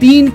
3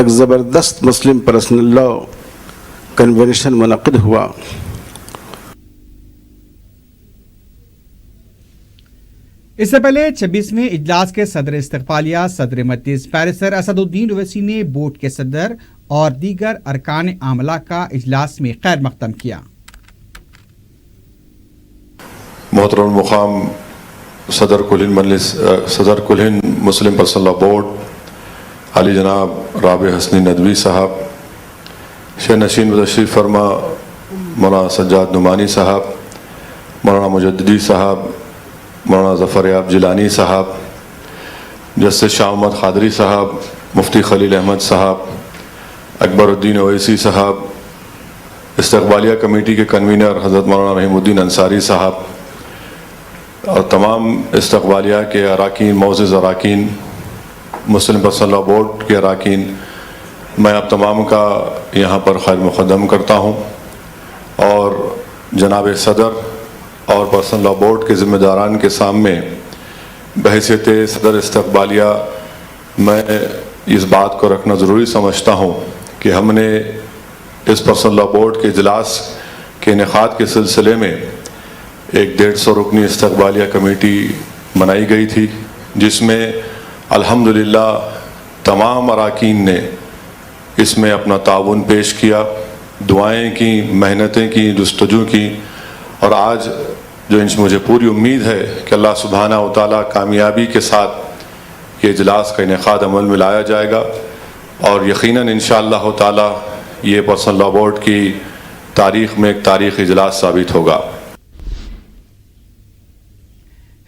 ایک زبردست مسلم پرسنل لا کنونشن منعقد ہوا. اس سے پہلے 26ویں اجلاس کے صدر استقبالیہ صدر مجلس بیرسٹر اسد الدین اویسی نے بورڈ کے صدر اور دیگر ارکان عاملہ کا اجلاس میں خیر مقدم کیا. محترم مقام صدر کل ہند مسلم پرسنل لا بورڈ علی جناب رابع حسنی ندوی صاحب، شہ نشین و تشریف فرما مولانا سجاد نعمانی صاحب، مولانا مجددی صاحب، مولانا ظفر یاب جیلانی صاحب، جسٹس شاہ محمد قادری صاحب، مفتی خلیل احمد صاحب، اکبر الدین اویسی صاحب، استقبالیہ کمیٹی کے کنوینر حضرت مولانا رحیم الدین انصاری صاحب اور تمام استقبالیہ کے اراکین، معزز اراکین، مسلم پرسنل لا بورڈ کے اراکین، میں آپ تمام کا یہاں پر خیر مقدم کرتا ہوں اور جناب صدر اور پرسنل لا بورڈ کے ذمہ داران کے سامنے بحیثیت صدر استقبالیہ میں اس بات کو رکھنا ضروری سمجھتا ہوں کہ ہم نے اس پرسنل لا بورڈ کے اجلاس کے انعقاد کے سلسلے میں ایک 150 رکنی استقبالیہ کمیٹی بنائی گئی تھی، جس میں الحمدللہ تمام اراکین نے اس میں اپنا تعاون پیش کیا، دعائیں کی، محنتیں کی، جستجو کی، اور آج جو مجھے پوری امید ہے کہ اللہ سبحانہ و تعالیٰ کامیابی کے ساتھ یہ اجلاس کا انعقاد عمل میں لایا جائے گا اور یقیناً انشاءاللہ تعالیٰ یہ پرسنل لا بورڈ کی تاریخ میں ایک تاریخی اجلاس ثابت ہوگا.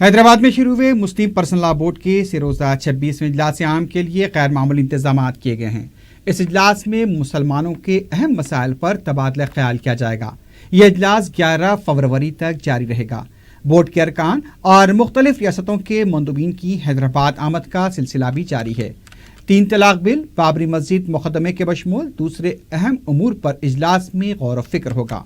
حیدرآباد میں شروع ہوئے مسلم پرسنل لا بورڈ کے سروزہ 26ویں اجلاس عام کے لیے غیر معمولی انتظامات کیے گئے ہیں. اس اجلاس میں مسلمانوں کے اہم مسائل پر تبادلہ خیال کیا جائے گا. یہ اجلاس 11 فروری تک جاری رہے گا. بورڈ کے ارکان اور مختلف ریاستوں کے مندوبین کی حیدرآباد آمد کا سلسلہ بھی جاری ہے. 3 طلاق بل، بابری مسجد مقدمے کے بشمول دوسرے اہم امور پر اجلاس میں غور و فکر ہوگا.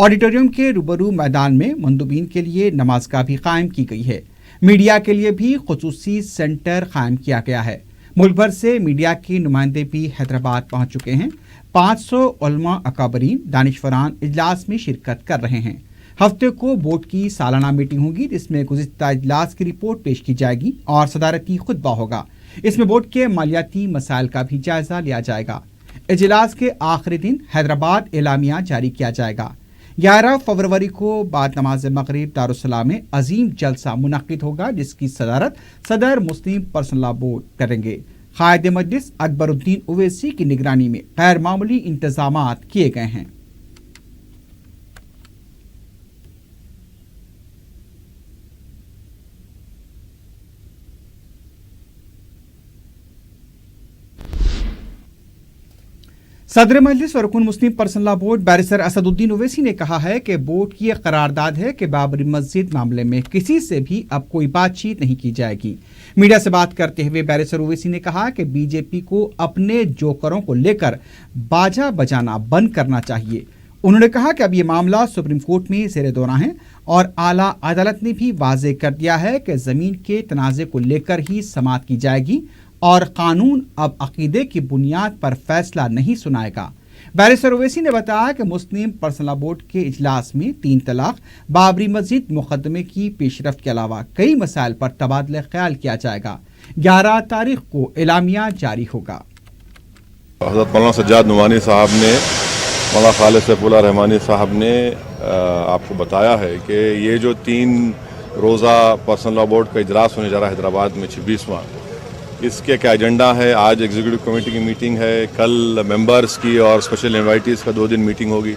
آڈیٹوریم کے روبرو میدان میں مندوبین کے لیے نماز گاہ بھی قائم کی گئی ہے. میڈیا کے لیے بھی خصوصی سینٹر قائم کیا گیا ہے. ملک بھر سے میڈیا کے نمائندے بھی حیدرآباد پہنچ چکے ہیں. 500 علماء اکابرین دانشوران اجلاس میں شرکت کر رہے ہیں. ہفتے کو بورڈ کی سالانہ میٹنگ ہوگی جس میں گزشتہ اجلاس کی رپورٹ پیش کی جائے گی اور صدارتی خطبہ ہوگا. اس میں بورڈ کے مالیاتی مسائل کا بھی جائزہ لیا جائے گا. اجلاس کے آخری دن حیدرآباد اعلامیہ جاری کیا جائے گا. 11 فروری کو بعد نماز مغرب دارالسلام میں عظیم جلسہ منعقد ہوگا جس کی صدارت صدر مسلم پرسنل لا بورڈ کریں گے. قائد مجلس اکبر الدین اویسی کی نگرانی میں غیر معمولی انتظامات کیے گئے ہیں. صدر مجلس اور رکن مسلم پرسنل لا بورڈ بیرسٹر اسد الدین اویسی نے کہا ہے کہ بورڈ کی یہ قرارداد ہے کہ بابری مسجد معاملے میں کسی سے بھی اب کوئی بات چیت نہیں کی جائے گی. میڈیا سے بات کرتے ہوئے بیرسٹر اویسی نے کہا کہ بی جے پی کو اپنے جوکروں کو لے کر باجا بجانا بند کرنا چاہیے. انہوں نے کہا کہ اب یہ معاملہ سپریم کورٹ میں زیر دورہ ہے اور اعلیٰ عدالت نے بھی واضح کر دیا ہے کہ زمین کے تنازع کو لے کر ہی سماعت کی جائے گی اور قانون اب عقیدے کی بنیاد پر فیصلہ نہیں سنائے گا. بیرسٹر اویسی نے بتایا کہ مسلم پرسنل لا بورڈ کے اجلاس میں 3 طلاق، بابری مسجد مقدمے کی پیش رفت کے علاوہ کئی مسائل پر تبادلہ خیال کیا جائے گا. 11 تاریخ کو اعلامیہ جاری ہوگا. حضرت مولانا سجاد نعمانی صاحب نے، مولانا خالد سیف اللہ رحمانی صاحب نے آپ کو بتایا ہے کہ یہ جو 3 روزہ پرسنل لا بورڈ کا اجلاس ہونے جا رہا ہے حیدرآباد میں 26واں، اس کے کیا ایجنڈا ہے. آج ایگزیکٹو کمیٹی کی میٹنگ ہے، کل ممبرز کی اور اسپیشل انوائٹیز کا 2 دن میٹنگ ہوگی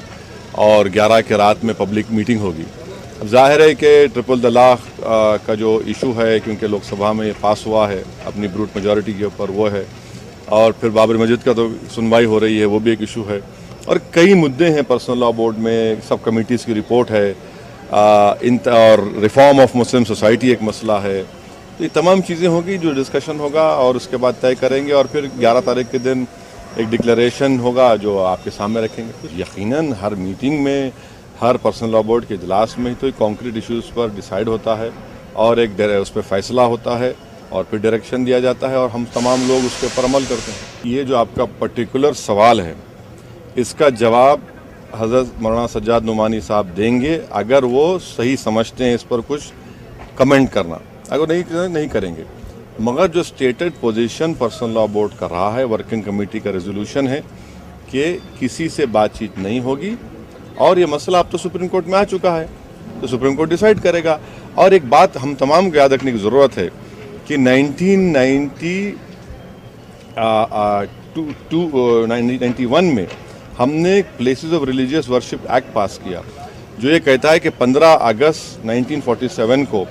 اور 11 کے رات میں پبلک میٹنگ ہوگی. اب ظاہر ہے کہ ٹرپل طلاق کا جو ایشو ہے، کیونکہ لوک سبھا میں یہ پاس ہوا ہے اپنی بروٹ میجورٹی کے اوپر، وہ ہے، اور پھر بابری مسجد کا تو سنوائی ہو رہی ہے، وہ بھی ایک ایشو ہے، اور کئی مدعے ہیں پرسنل لا بورڈ میں. سب کمیٹیز کی رپورٹ ہے اور ریفارم آف مسلم سوسائٹی ایک مسئلہ ہے. تو یہ تمام چیزیں ہوں گی جو ڈسکشن ہوگا اور اس کے بعد طے کریں گے، اور پھر 11 تاریخ کے دن ایک ڈکلیریشن ہوگا جو آپ کے سامنے رکھیں گے. یقیناً ہر میٹنگ میں، ہر پرسنل لا بورڈ کے اجلاس میں تو ایک کانکریٹ ایشوز پر ڈیسائیڈ ہوتا ہے اور ایک اس پہ فیصلہ ہوتا ہے. اور پھر ڈائریکشن دیا جاتا ہے اور ہم تمام لوگ اس کے اوپر عمل کرتے ہیں. یہ جو آپ کا پرٹیکولر سوال ہے اس کا جواب حضرت مولانا سجاد نعمانی صاحب دیں گے اگر وہ صحیح سمجھتے ہیں اس پر کچھ کمنٹ کرنا. اگر نہیں کریں گے. مگر جو stated position personal law board کا رہا ہے, ورکنگ کمیٹی کا ریزولوشن ہے کہ کسی سے بات چیت نہیں ہوگی, اور یہ مسئلہ اب تو سپریم کورٹ میں آ چکا ہے تو سپریم کورٹ ڈیسائیڈ کرے گا. اور ایک بات ہم تمام کو یاد رکھنے کی ضرورت ہے کہ 1991 میں ہم نے places of religious worship act pass کیا جو یہ کہتا ہے کہ 15 اگست 1947 کو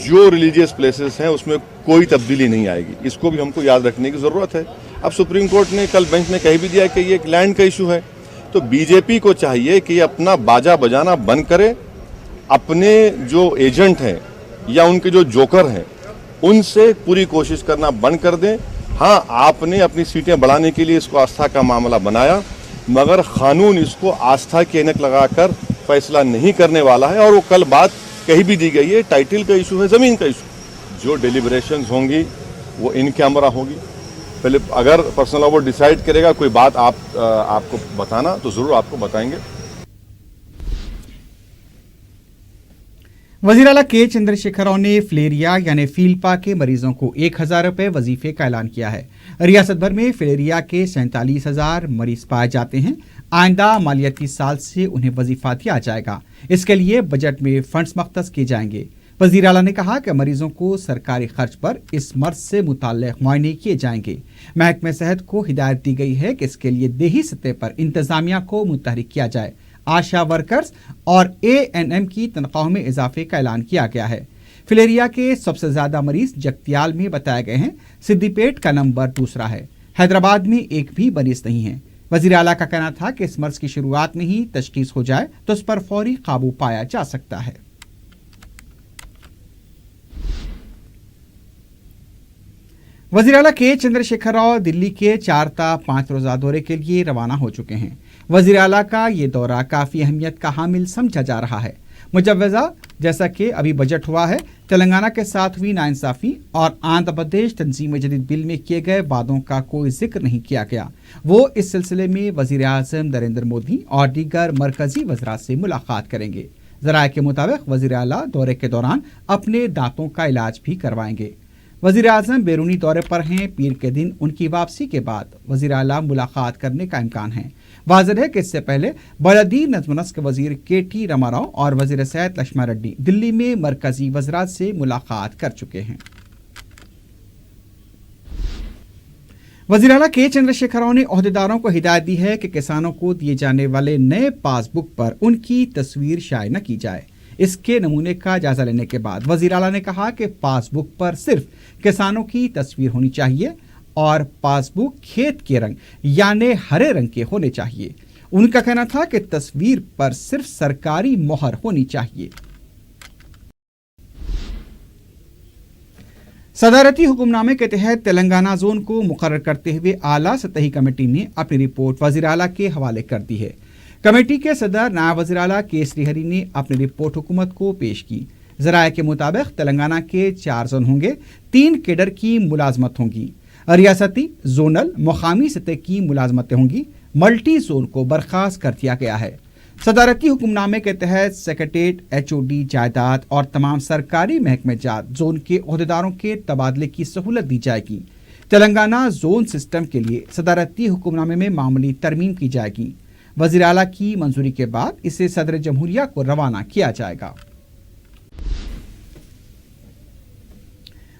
جو ریلیجیس پلیسز ہیں اس میں کوئی تبدیلی نہیں آئے گی. اس کو بھی ہم کو یاد رکھنے کی ضرورت ہے. اب سپریم کورٹ نے کل بینچ نے کہہ بھی دیا کہ یہ ایک لینڈ کا ایشو ہے, تو بی جے پی کو چاہیے کہ یہ اپنا باجا بجانا بند کرے, اپنے جو ایجنٹ ہیں یا ان کے جو جوکر ہیں ان سے پوری کوشش کرنا بند کر دیں. ہاں, آپ نے اپنی سیٹیں بڑھانے کے لیے اس کو آستھا کا معاملہ بنایا, مگر قانون اس کو آستھا کی اینک لگا کر فیصلہ نہیں کرنے والا ہے. اور وہ کل بات کہی بھی دی گئی ہے, ٹائٹل کا ایشو ہے, زمین کا ایشو. جو ڈیلیبریشنز ہوں گی وہ ان کیمرہ ہوگی. پہلے اگر پرسنل لاء بورڈ ڈیسائیڈ کرے گا کوئی بات آپ کو بتانا تو ضرور آپ کو بتائیں گے. وزیر اعلیٰ کے چندر شیکھر راؤ نے فلیریا یعنی فیلپا کے مریضوں کو 1,000 روپے وظیفے کا اعلان کیا ہے. ریاست بھر میں فلیریا کے 47,000 مریض پائے جاتے ہیں. آئندہ مالیاتی سال سے انہیں وظیفہ دیا جائے گا. اس کے لیے بجٹ میں فنڈز مختص کیے جائیں گے. وزیر اعلیٰ نے کہا کہ مریضوں کو سرکاری خرچ پر اس مرض سے متعلق معائنے کیے جائیں گے. محکمہ صحت کو ہدایت دی گئی ہے کہ اس کے لیے دیہی سطح پر انتظامیہ کو متحرک کیا جائے. آشا ورکرز اور ANM کی تنخواہوں میں اضافے کا اعلان کیا گیا ہے. فلیریا کے سب سے زیادہ مریض جگتیال میں بتائے گئے ہیں. سدی پیٹ کا نمبر دوسرا ہے. حیدرآباد میں ایک بھی مریض نہیں ہے. وزیر اعلیٰ کا کہنا تھا کہ اس مرض کی شروعات میں ہی تشخیص ہو جائے تو اس پر فوری قابو پایا جا سکتا ہے. وزیر اعلیٰ کے چندر شیکھر راؤ دلی کے 4 تا 5 روزہ دورے کے لیے روانہ ہو چکے ہیں. وزیر اعلیٰ کا یہ دورہ کافی اہمیت کا حامل سمجھا جا رہا ہے. مجوزہ جیسا کہ ابھی بجٹ ہوا ہے, تلنگانہ کے ساتھ ہوئی ناانصافی اور آندھرا پردیش تنظیم جدید بل میں کیے گئے وعدوں کا کوئی ذکر نہیں کیا گیا. وہ اس سلسلے میں وزیر اعظم نریندر مودی اور دیگر مرکزی وزراء سے ملاقات کریں گے. ذرائع کے مطابق وزیر اعلیٰ دورے کے دوران اپنے دانتوں کا علاج بھی کروائیں گے. وزیر اعظم بیرونی دورے پر ہیں. پیر کے دن ان کی واپسی کے بعد وزیر اعلیٰ ملاقات کرنے کا امکان ہے. واضح ہے کہ اس سے پہلے بلدی نظم و نسق کے وزیر KT راما راؤ اور وزیر صحت لکشمن ریڈی دلی میں مرکزی وزراء سے ملاقات کر چکے ہیں. وزیر اعلیٰ کے چندر شیکھر راؤ نے عہدیداروں کو ہدایت دی ہے کہ کسانوں کو دیے جانے والے نئے پاس بک پر ان کی تصویر شائع نہ کی جائے. اس کے نمونے کا جائزہ لینے کے بعد وزیر اعلیٰ نے کہا کہ پاس بک پر صرف کسانوں کی تصویر ہونی چاہیے اور پاس بک کھیت کے رنگ یعنی ہرے رنگ کے ہونے چاہیے. ان کا کہنا تھا کہ تصویر پر صرف سرکاری مہر ہونی چاہیے. صدارتی حکم نامے کے تحت تلنگانہ زون کو مقرر کرتے ہوئے اعلیٰ سطحی کمیٹی نے اپنی رپورٹ وزیر اعلیٰ کے حوالے کر دی ہے. کمیٹی کے صدر نائب وزیر اعلیٰ کے سری ہری نے اپنی رپورٹ حکومت کو پیش کی. ذرائع کے مطابق تلنگانہ کے 4 زون ہوں گے. 3 کیڈر کی ملازمت ہوں گی. ریاستی, زونل, مقامی سطح کی ملازمتیں ہوں گی. ملٹی زون کو برخاست کر دیا گیا ہے. صدارتی حکم نامے کے تحت سیکریٹریٹ, HOD جائیداد اور تمام سرکاری محکمہ جات زون کے عہدیداروں کے تبادلے کی سہولت دی جائے گی. تلنگانہ زون سسٹم کے لیے صدارتی حکم نامے میں معمولی ترمیم کی جائے گی. وزیر اعلیٰ کی منظوری کے بعد اسے صدر جمہوریہ کو روانہ کیا جائے گا.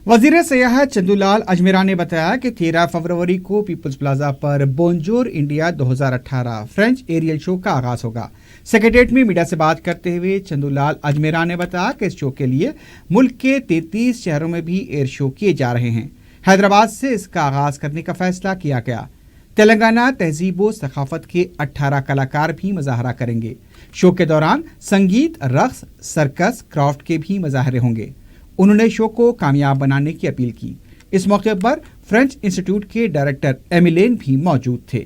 وزیر سیاحت چندو لال اجمیرا نے بتایا کہ 13 فروری کو پیپلز پلازا پر بونجور انڈیا 2018 فرینچ ایریل شو کا آغاز ہوگا. سیکریٹریٹ میں میڈیا سے بات کرتے ہوئے چندو لال اجمیرا نے بتایا کہ اس شو کے لیے ملک کے 33 شہروں میں بھی ایئر شو کیے جا رہے ہیں. حیدرآباد سے اس کا آغاز کرنے کا فیصلہ کیا گیا. تلنگانہ تہذیب و ثقافت کے 18 کلاکار بھی مظاہرہ کریں گے. شو کے دوران سنگیت, رقص, سرکس, کرافٹ کے بھی مظاہرے ہوں گے. انہوں نے شو کو کامیاب بنانے کی اپیل کی. اس موقع پر فرینچ انسٹیٹیوٹ کے ڈائریکٹر ایمیلین بھی موجود تھے.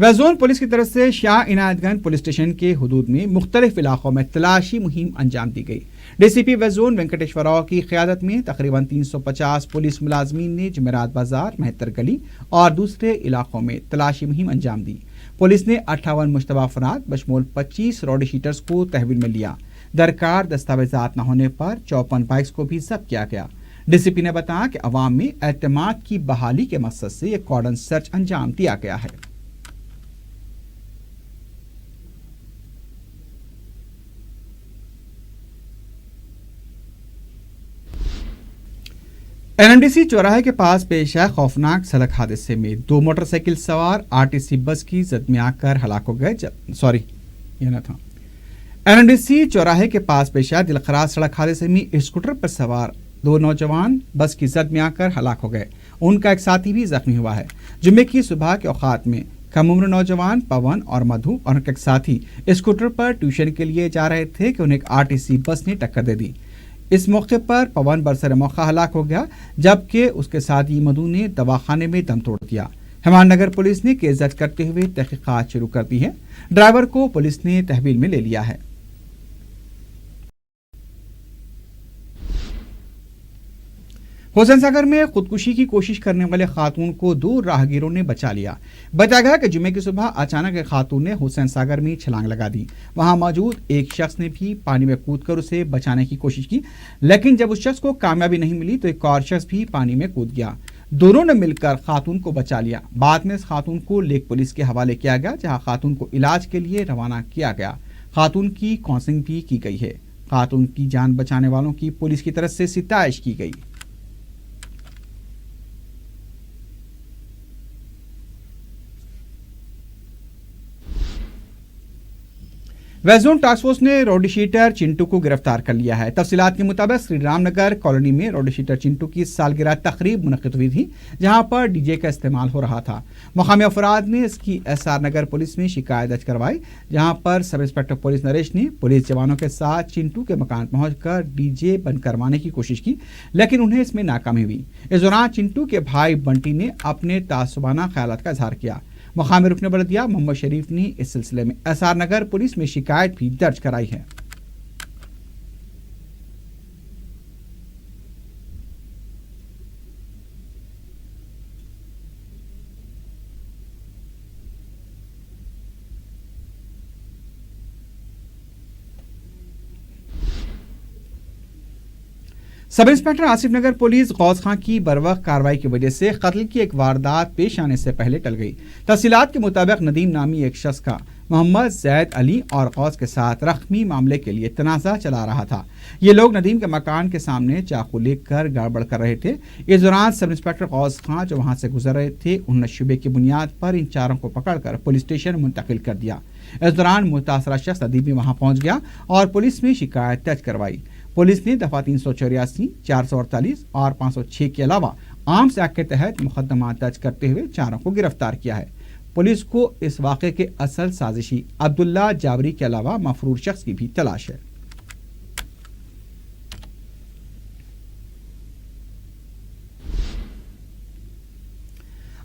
ویسٹ زون پولیس کی طرف سے شاہ عنایت گنج پولیس اسٹیشن کے حدود میں مختلف علاقوں میں تلاشی مہم انجام دی گئی۔ ڈی سی پی ویسٹ زون وینکٹیشور راؤ کی قیادت میں تقریباً 350 پولیس ملازمین نے جمعرات بازار، مہتر گلی اور دوسرے علاقوں میں تلاشی مہم انجام دی۔ پولیس نے 58 مشتبہ افراد بشمول 25 راؤڈی شیٹرز کو تحویل میں لیا۔ درکار دستاویزات نہ ہونے پر 54 بائکس کو بھی ضبط کیا گیا۔ ڈی سی پی نے بتایا کہ عوام میں اعتماد کی بحالی کے مقصد سے یہ کارڈن سرچ انجام دیا گیا ہے۔ NMDC چوراہے کے پاس پیش آئے خوفناک سڑک حادثے میں 2 موٹر سائیکل سوار RTC بس کی زد میں آ کر ہلاک ہو گئے۔ NMDC چوراہے کے پاس پیش آئے دلخراش سڑک حادثے میں اسکوٹر پر سوار 2 نوجوان بس کی زد میں آ کر ہلاک ہو گئے۔ ان کا ایک ساتھی بھی زخمی ہوا ہے۔ جمعے کی صبح کے اوقات میں کم عمر نوجوان پون اور مدھو اور ان کے ایک ساتھی اسکوٹر پر ٹیوشن کے لیے جا رہے تھے کہ انہیں ایک RTC بس نے ٹکر دے دی۔ اس موقع پر پون برسر موقع ہلاک ہو گیا، جبکہ اس کے ساتھی مدھو نے دواخانے میں دم توڑ دیا۔ ہمان نگر پولیس نے کیس درج کرتے ہوئے تحقیقات شروع کر دی ہے۔ ڈرائیور کو پولیس نے تحویل میں لے لیا ہے۔ حسین ساگر میں خودکشی کی کوشش کرنے والے خاتون کو 2 راہگیروں نے بچا لیا۔ بتایا گیا کہ جمعے کی صبح اچانک ایک خاتون نے حسین ساگر میں چھلانگ لگا دی۔ وہاں موجود ایک شخص نے بھی پانی میں کود کر اسے بچانے کی کوشش کی، لیکن جب اس شخص کو کامیابی نہیں ملی تو ایک اور شخص بھی پانی میں کود گیا۔ دونوں نے مل کر خاتون کو بچا لیا۔ بعد میں اس خاتون کو لیک پولیس کے حوالے کیا گیا، جہاں خاتون کو علاج کے لیے روانہ کیا گیا۔ خاتون کی کاؤنسلنگ بھی کی گئی ہے۔ خاتون کی جان بچانے والوں کی پولیس کی طرف سے ستائش کی گئی۔ ویسٹ زون ٹاسک فورس نے راؤڈی شیٹر چنٹو کو گرفتار کر لیا ہے۔ تفصیلات کے مطابق سری رام نگر کالونی میں راؤڈی شیٹر چنٹو کی سالگرہ تقریب منعقد ہوئی تھی، جہاں پر ڈی جے کا استعمال ہو رہا تھا۔ مقامی افراد نے اس کی SR نگر پولیس میں شکایت درج کروائی، جہاں پر سب انسپکٹر پولیس نریش نے پولیس جوانوں کے ساتھ چنٹو کے مکان پہنچ کر ڈی جے بند کروانے کی کوشش کی، لیکن انہیں اس میں ناکامی ہوئی۔ اس دوران چنٹو کے بھائی بنٹی نے اپنے تعصبانہ خیالات کا اظہار کیا۔ مقامی رکن بلدیہ محمد شریف نے اس سلسلے میں SR نگر پولیس میں شکایت بھی درج کرائی ہے۔ سب انسپکٹر آصف نگر پولیس غوث خان کی بروقت کارروائی کی وجہ سے قتل کی ایک واردات پیش آنے سے پہلے ٹل گئی۔ تفصیلات کے مطابق ندیم نامی ایک شخص کا محمد زید علی اور غوث کے ساتھ رقمی معاملے کے لیے تنازع چلا رہا تھا۔ یہ لوگ ندیم کے مکان کے سامنے چاقو لے کر گڑبڑ کر رہے تھے۔ اس دوران سب انسپکٹر غوث خان جو وہاں سے گزر رہے تھے، انہوں نے شبے کی بنیاد پر ان چاروں کو پکڑ کر پولیس اسٹیشن منتقل کر دیا۔ اس دوران متاثرہ شخص ندیم بھی وہاں پہنچ گیا اور پولیس میں شکایت درج کروائی۔ پولیس نے دفعہ 384، 448 اور 506 کے علاوہ آرمز ایکٹ کے تحت مقدمات درج کرتے ہوئے چاروں کو گرفتار کیا ہے۔ پولیس کو اس واقعے کے اصل سازشی عبداللہ جاوری کے علاوہ مفرور شخص کی بھی تلاش ہے۔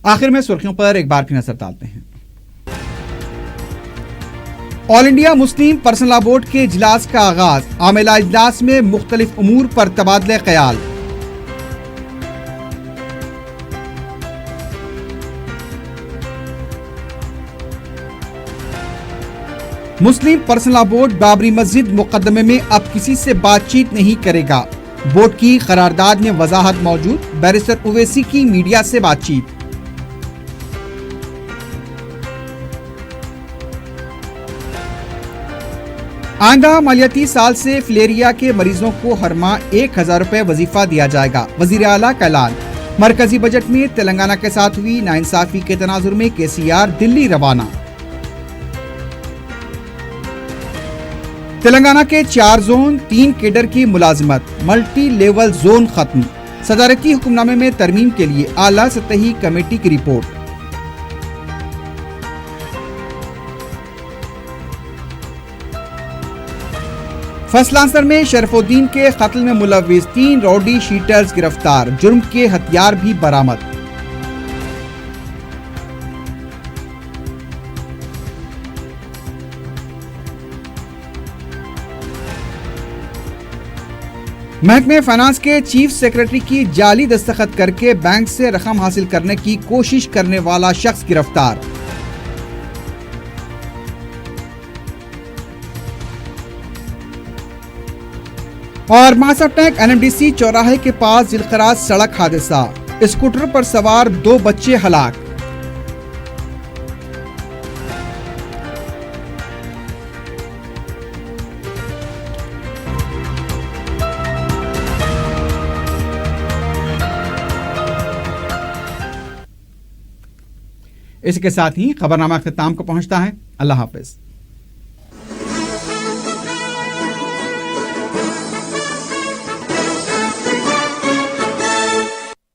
آخر میں سرخیوں پر ایک بار پھر نظر ڈالتے ہیں۔ آل انڈیا مسلم پرسنل لا بورڈ کے اجلاس کا آغاز، عاملہ اجلاس میں مختلف امور پر تبادلہ خیال۔ مسلم پرسنل لا بورڈ بابری مسجد مقدمے میں اب کسی سے بات چیت نہیں کرے گا۔ بورڈ کی قرارداد میں وضاحت موجود، بیرسٹر اویسی کی میڈیا سے بات چیت۔ آئندہ مالیاتی سال سے فلیریا کے مریضوں کو ہر ماہ 1000 روپے وظیفہ دیا جائے گا، وزیر اعلیٰ کا اعلان۔ مرکزی بجٹ میں تلنگانہ کے ساتھ ہوئی ناانصافی کے تناظر میں KCR دلی روانہ۔ تلنگانہ کے 4 زون، 3 کیڈر کی ملازمت، ملٹی لیول زون ختم۔ صدارتی حکم نامے میں ترمیم کے لیے اعلیٰ سطحی کمیٹی کی رپورٹ۔ فصل عنصر میں شرف الدین کے قتل میں ملوث 3 راؤڈی شیٹرز گرفتار، جرم کے ہتھیار بھی برآمد۔ محکمہ فائنانس کے چیف سیکرٹری کی جعلی دستخط کر کے بینک سے رقم حاصل کرنے کی کوشش کرنے والا شخص گرفتار۔ اور ماسا ٹینک NMDC چوراہے کے پاس ذیلقراز سڑک حادثہ، اسکوٹر پر سوار 2 بچے ہلاک۔ اس کے ساتھ ہی خبرنامہ اختتام کو پہنچتا ہے۔ اللہ حافظ۔